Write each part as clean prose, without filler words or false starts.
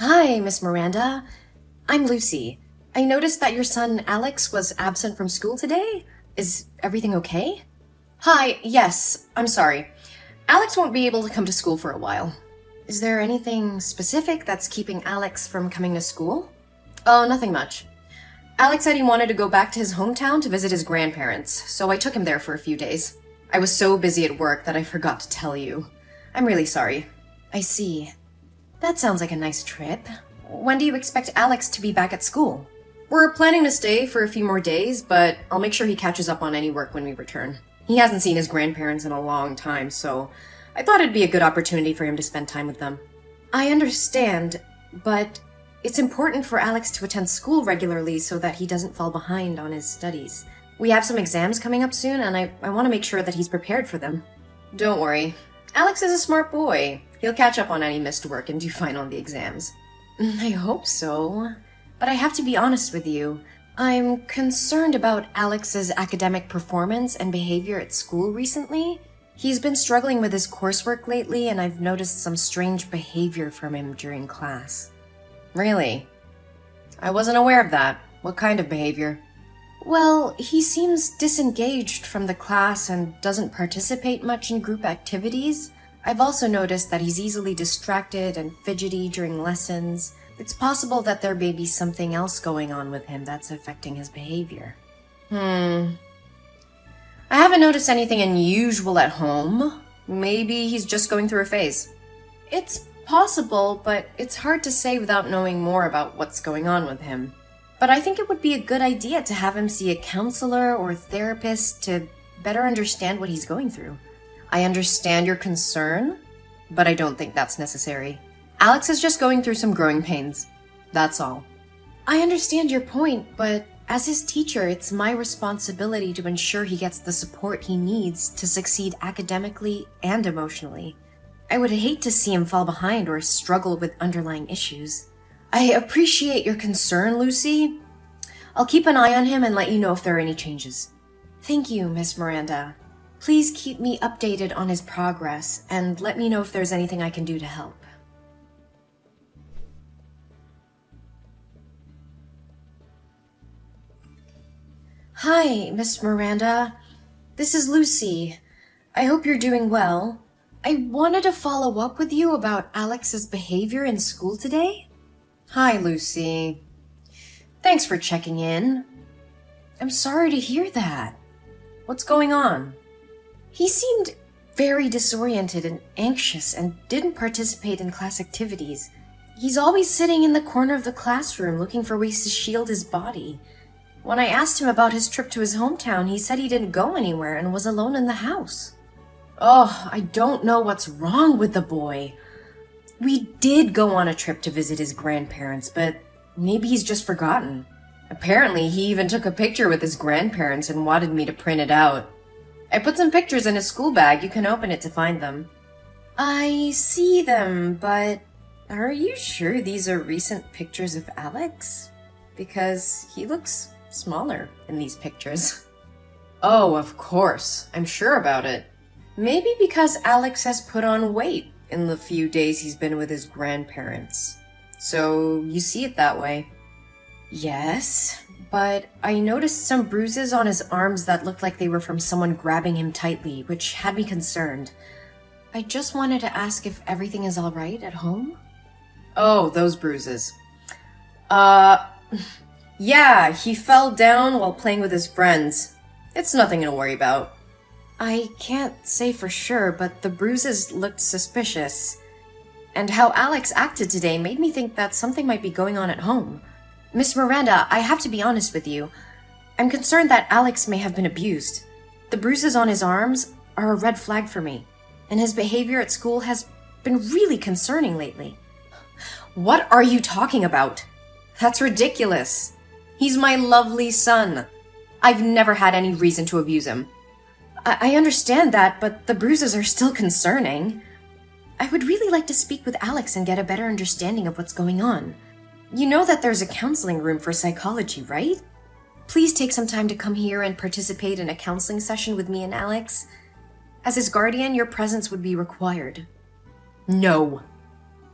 Hi, Miss Miranda. I'm Lucy. I noticed that your son Alex was absent from school today. Is everything okay? Hi, yes, I'm sorry. Alex won't be able to come to school for a while. Is there anything specific that's keeping Alex from coming to school? Oh, nothing much. Alex said he wanted to go back to his hometown to visit his grandparents, so I took him there for a few days. I was so busy at work that I forgot to tell you. I'm really sorry. I see. That sounds like a nice trip. When do you expect Alex to be back at school? We're planning to stay for a few more days, but I'll make sure he catches up on any work when we return. He hasn't seen his grandparents in a long time, so I thought it'd be a good opportunity for him to spend time with them. I understand, but it's important for Alex to attend school regularly so that he doesn't fall behind on his studies. We have some exams coming up soon, and I want to make sure that he's prepared for them. Don't worry. Alex is a smart boy. He'll catch up on any missed work and do fine on the exams. I hope so. But I have to be honest with you. I'm concerned about Alex's academic performance and behavior at school recently. He's been struggling with his coursework lately, and I've noticed some strange behavior from him during class. Really? I wasn't aware of that. What kind of behavior? Well, he seems disengaged from the class and doesn't participate much in group activities. I've also noticed that he's easily distracted and fidgety during lessons. It's possible that there may be something else going on with him that's affecting his behavior. I haven't noticed anything unusual at home. Maybe he's just going through a phase. It's possible, but it's hard to say without knowing more about what's going on with him. But I think it would be a good idea to have him see a counselor or therapist to better understand what he's going through. I understand your concern, but I don't think that's necessary. Alex is just going through some growing pains. That's all. I understand your point, but as his teacher, it's my responsibility to ensure he gets the support he needs to succeed academically and emotionally. I would hate to see him fall behind or struggle with underlying issues. I appreciate your concern, Lucy. I'll keep an eye on him and let you know if there are any changes. Thank you, Miss Miranda. Please keep me updated on his progress and let me know if there's anything I can do to help. Hi, Miss Miranda. This is Lucy. I hope you're doing well. I wanted to follow up with you about Alex's behavior in school today. Hi, Lucy. Thanks for checking in. I'm sorry to hear that. What's going on? He seemed very disoriented and anxious and didn't participate in class activities. He's always sitting in the corner of the classroom looking for ways to shield his body. When I asked him about his trip to his hometown, he said he didn't go anywhere and was alone in the house. Oh, I don't know what's wrong with the boy. We did go on a trip to visit his grandparents, but maybe he's just forgotten. Apparently, he even took a picture with his grandparents and wanted me to print it out. I put some pictures in his school bag. You can open it to find them. I see them, but are you sure these are recent pictures of Alex? Because he looks smaller in these pictures. Oh, of course. I'm sure about it. Maybe because Alex has put on weight in the few days he's been with his grandparents. So you see it that way. Yes, but I noticed some bruises on his arms that looked like they were from someone grabbing him tightly, which had me concerned. I just wanted to ask if everything is all right at home? Oh, those bruises. Yeah, he fell down while playing with his friends. It's nothing to worry about. I can't say for sure, but the bruises looked suspicious. And how Alex acted today made me think that something might be going on at home. Miss Miranda, I have to be honest with you. I'm concerned that Alex may have been abused. The bruises on his arms are a red flag for me, and his behavior at school has been really concerning lately. What are you talking about? That's ridiculous. He's my lovely son. I've never had any reason to abuse him. I understand that, but the bruises are still concerning. I would really like to speak with Alex and get a better understanding of what's going on. You know that there's a counseling room for psychology, right? Please take some time to come here and participate in a counseling session with me and Alex. As his guardian, your presence would be required. No.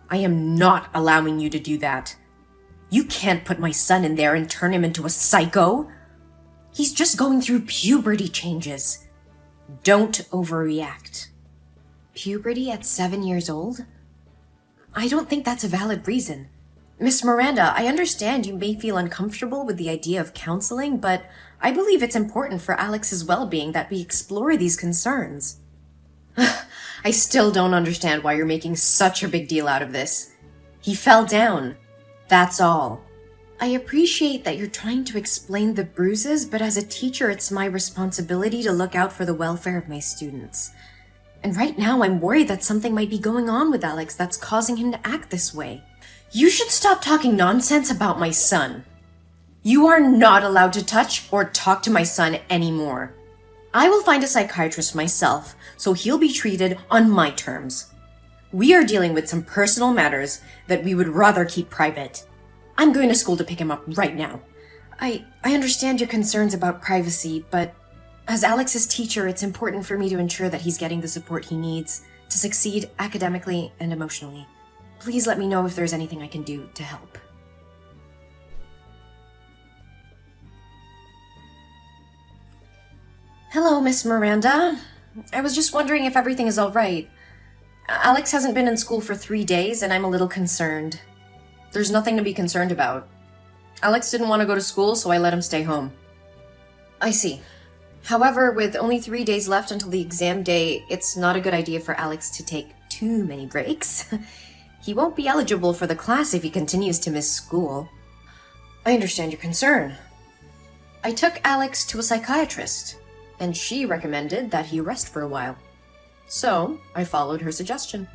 I am not allowing you to do that. You can't put my son in there and turn him into a psycho. He's just going through puberty changes. Don't overreact. Puberty at 7 years old? I don't think that's a valid reason. Miss Miranda, I understand you may feel uncomfortable with the idea of counseling, but I believe it's important for Alex's well-being that we explore these concerns. I still don't understand why you're making such a big deal out of this. He fell down. That's all. I appreciate that you're trying to explain the bruises, but as a teacher, it's my responsibility to look out for the welfare of my students. And right now, I'm worried that something might be going on with Alex that's causing him to act this way. You should stop talking nonsense about my son. You are not allowed to touch or talk to my son anymore. I will find a psychiatrist myself, so he'll be treated on my terms. We are dealing with some personal matters that we would rather keep private. I'm going to school to pick him up right now. I understand your concerns about privacy, but as Alex's teacher, it's important for me to ensure that he's getting the support he needs to succeed academically and emotionally. Please let me know if there's anything I can do to help. Hello, Miss Miranda. I was just wondering if everything is all right. Alex hasn't been in school for 3 days, and I'm a little concerned. There's nothing to be concerned about. Alex didn't want to go to school, so I let him stay home. I see. However, with only 3 days left until the exam day, it's not a good idea for Alex to take too many breaks. He won't be eligible for the class if he continues to miss school. I understand your concern. I took Alex to a psychiatrist, and she recommended that he rest for a while. So, I followed her suggestion.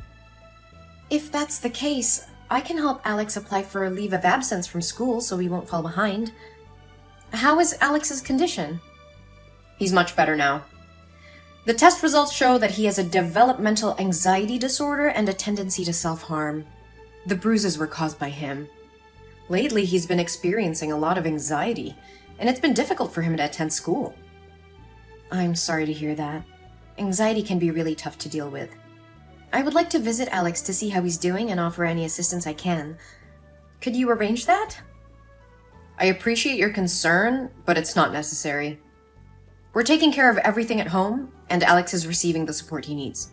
If that's the case, I can help Alex apply for a leave of absence from school so he won't fall behind. How is Alex's condition? He's much better now. The test results show that he has a developmental anxiety disorder and a tendency to self-harm. The bruises were caused by him. Lately, he's been experiencing a lot of anxiety, and it's been difficult for him to attend school. I'm sorry to hear that. Anxiety can be really tough to deal with. I would like to visit Alex to see how he's doing and offer any assistance I can. Could you arrange that? I appreciate your concern, but it's not necessary. We're taking care of everything at home, and Alex is receiving the support he needs.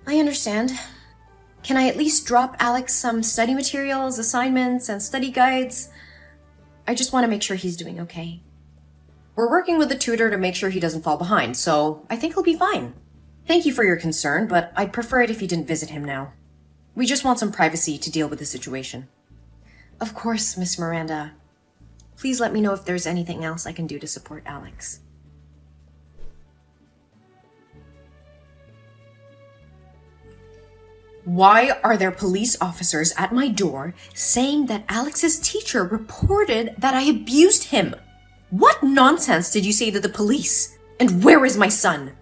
I understand. Can I at least drop Alex some study materials, assignments, and study guides? I just want to make sure he's doing okay. We're working with a tutor to make sure he doesn't fall behind, so I think he'll be fine. Thank you for your concern, but I'd prefer it if you didn't visit him now. We just want some privacy to deal with the situation. Of course, Miss Miranda. Please let me know if there's anything else I can do to support Alex. Why are there police officers at my door saying that Alex's teacher reported that I abused him? What nonsense did you say to the police? And where is my son?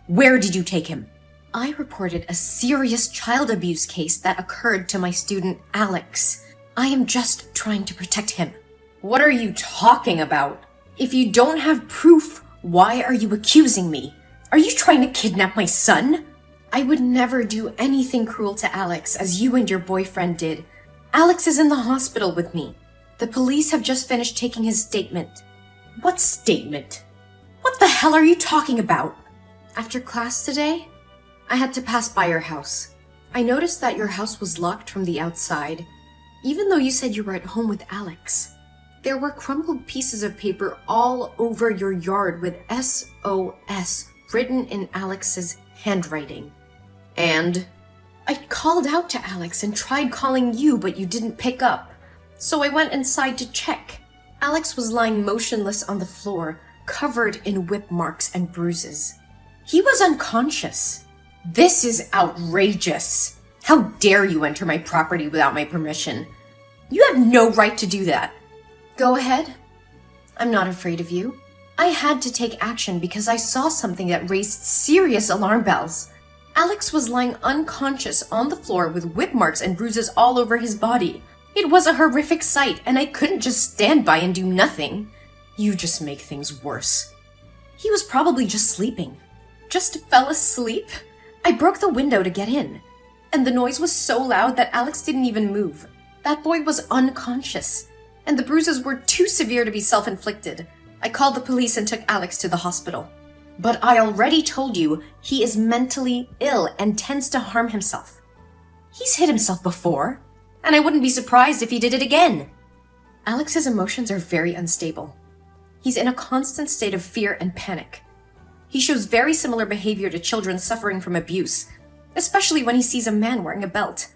Where did you take him? I reported a serious child abuse case that occurred to my student Alex. I am just trying to protect him. What are you talking about? If you don't have proof, why are you accusing me? Are you trying to kidnap my son? I would never do anything cruel to Alex as you and your boyfriend did. Alex is in the hospital with me. The police have just finished taking his statement. What statement? What the hell are you talking about? After class today, I had to pass by your house. I noticed that your house was locked from the outside, even though you said you were at home with Alex. There were crumpled pieces of paper all over your yard with SOS written in Alex's handwriting. And I called out to Alex and tried calling you, but you didn't pick up. So I went inside to check. Alex was lying motionless on the floor, covered in whip marks and bruises. He was unconscious. This is outrageous. How dare you enter my property without my permission? You have no right to do that. Go ahead. I'm not afraid of you. I had to take action because I saw something that raised serious alarm bells. Alex was lying unconscious on the floor with whip marks and bruises all over his body. It was a horrific sight, and I couldn't just stand by and do nothing. You just make things worse. He was probably just sleeping. Just fell asleep. I broke the window to get in. and the noise was so loud that Alex didn't even move. That boy was unconscious, and the bruises were too severe to be self-inflicted. I called the police and took Alex to the hospital. But I already told you he is mentally ill and tends to harm himself. He's hit himself before, and I wouldn't be surprised if he did it again. Alex's emotions are very unstable. He's in a constant state of fear and panic. He shows very similar behavior to children suffering from abuse, especially when he sees a man wearing a belt.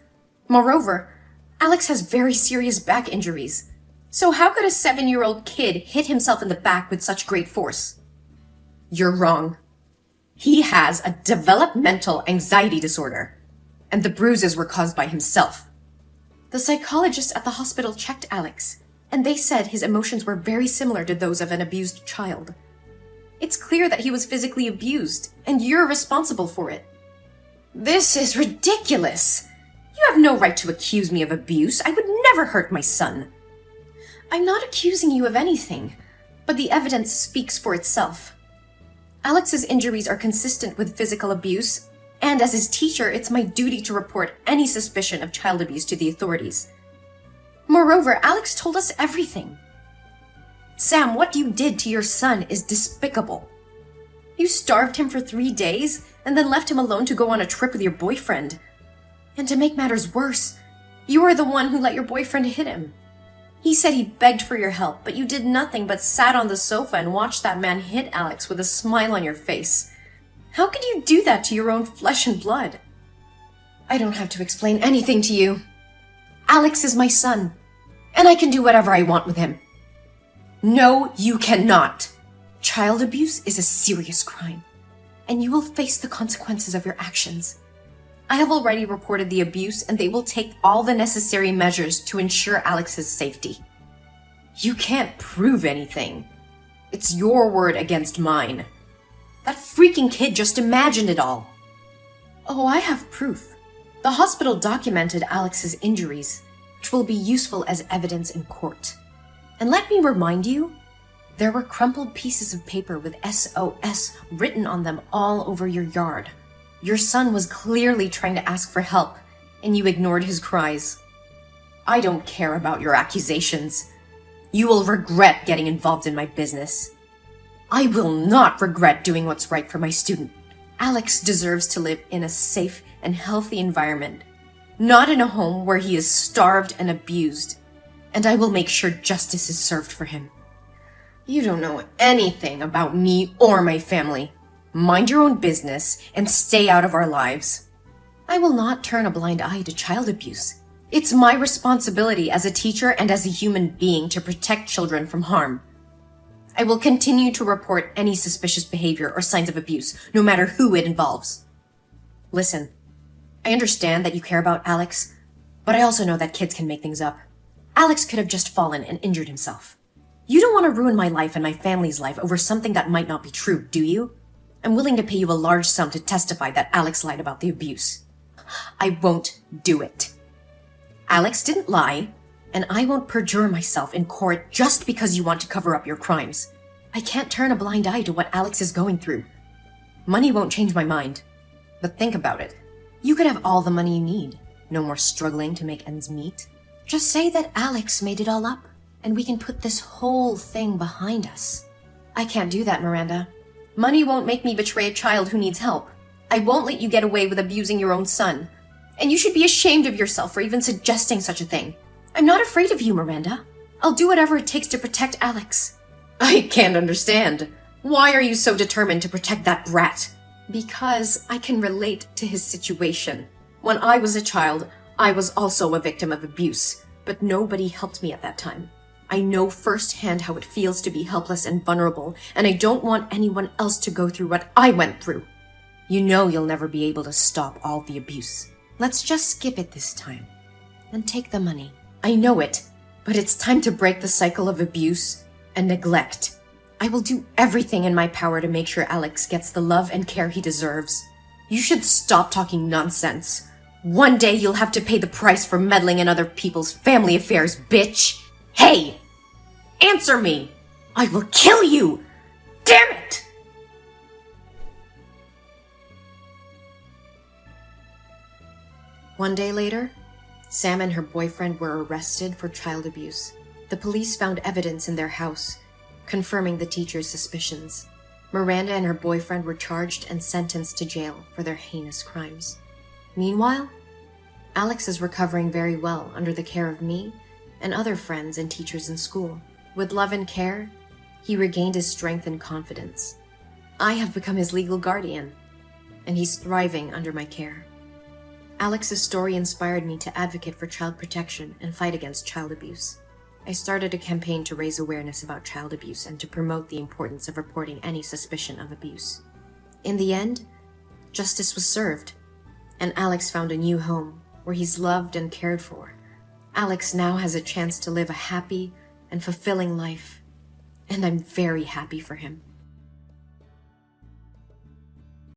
Moreover, Alex has very serious back injuries. So how could a 7-year-old kid hit himself in the back with such great force? You're wrong. He has a developmental anxiety disorder, and the bruises were caused by himself. The psychologist at the hospital checked Alex, and they said his emotions were very similar to those of an abused child. It's clear that he was physically abused, and you're responsible for it. This is ridiculous! You have no right to accuse me of abuse. I would never hurt my son. I'm not accusing you of anything, but the evidence speaks for itself. Alex's injuries are consistent with physical abuse, and as his teacher, it's my duty to report any suspicion of child abuse to the authorities. Moreover, Alex told us everything. Sam, what you did to your son is despicable. You starved him for 3 days and then left him alone to go on a trip with your boyfriend. And to make matters worse, you are the one who let your boyfriend hit him. He said he begged for your help, but you did nothing but sat on the sofa and watched that man hit Alex with a smile on your face. How could you do that to your own flesh and blood? I don't have to explain anything to you. Alex is my son, and I can do whatever I want with him. No, you cannot. Child abuse is a serious crime, and you will face the consequences of your actions. I have already reported the abuse, and they will take all the necessary measures to ensure Alex's safety. You can't prove anything. It's your word against mine. That freaking kid just imagined it all. Oh, I have proof. The hospital documented Alex's injuries, which will be useful as evidence in court. And let me remind you, there were crumpled pieces of paper with SOS written on them all over your yard. Your son was clearly trying to ask for help, and you ignored his cries. I don't care about your accusations. You will regret getting involved in my business. I will not regret doing what's right for my student. Alex deserves to live in a safe and healthy environment, not in a home where he is starved and abused, and I will make sure justice is served for him. You don't know anything about me or my family. Mind your own business and stay out of our lives. I will not turn a blind eye to child abuse. It's my responsibility as a teacher and as a human being to protect children from harm. I will continue to report any suspicious behavior or signs of abuse, no matter who it involves. Listen, I understand that you care about Alex, but I also know that kids can make things up. Alex could have just fallen and injured himself. You don't want to ruin my life and my family's life over something that might not be true, do you? I'm willing to pay you a large sum to testify that Alex lied about the abuse. I won't do it. Alex didn't lie, and I won't perjure myself in court just because you want to cover up your crimes. I can't turn a blind eye to what Alex is going through. Money won't change my mind. But think about it. You could have all the money you need. No more struggling to make ends meet. Just say that Alex made it all up, and we can put this whole thing behind us. I can't do that, Miranda. Money won't make me betray a child who needs help. I won't let you get away with abusing your own son. And you should be ashamed of yourself for even suggesting such a thing. I'm not afraid of you, Miranda. I'll do whatever it takes to protect Alex. I can't understand. Why are you so determined to protect that brat? Because I can relate to his situation. When I was a child, I was also a victim of abuse, but nobody helped me at that time. I know firsthand how it feels to be helpless and vulnerable, and I don't want anyone else to go through what I went through. You know you'll never be able to stop all the abuse. Let's just skip it this time, and take the money. I know it, but it's time to break the cycle of abuse and neglect. I will do everything in my power to make sure Alex gets the love and care he deserves. You should stop talking nonsense. One day you'll have to pay the price for meddling in other people's family affairs, bitch! Hey! Answer me! I will kill you! Damn it! One day later, Sam and her boyfriend were arrested for child abuse. The police found evidence in their house, confirming the teacher's suspicions. Miranda and her boyfriend were charged and sentenced to jail for their heinous crimes. Meanwhile, Alex is recovering very well under the care of me and other friends and teachers in school. With love and care, he regained his strength and confidence. I have become his legal guardian, and he's thriving under my care. Alex's story inspired me to advocate for child protection and fight against child abuse. I started a campaign to raise awareness about child abuse and to promote the importance of reporting any suspicion of abuse. In the end, justice was served, and Alex found a new home where he's loved and cared for. Alex now has a chance to live a happy and fulfilling life, and I'm very happy for him.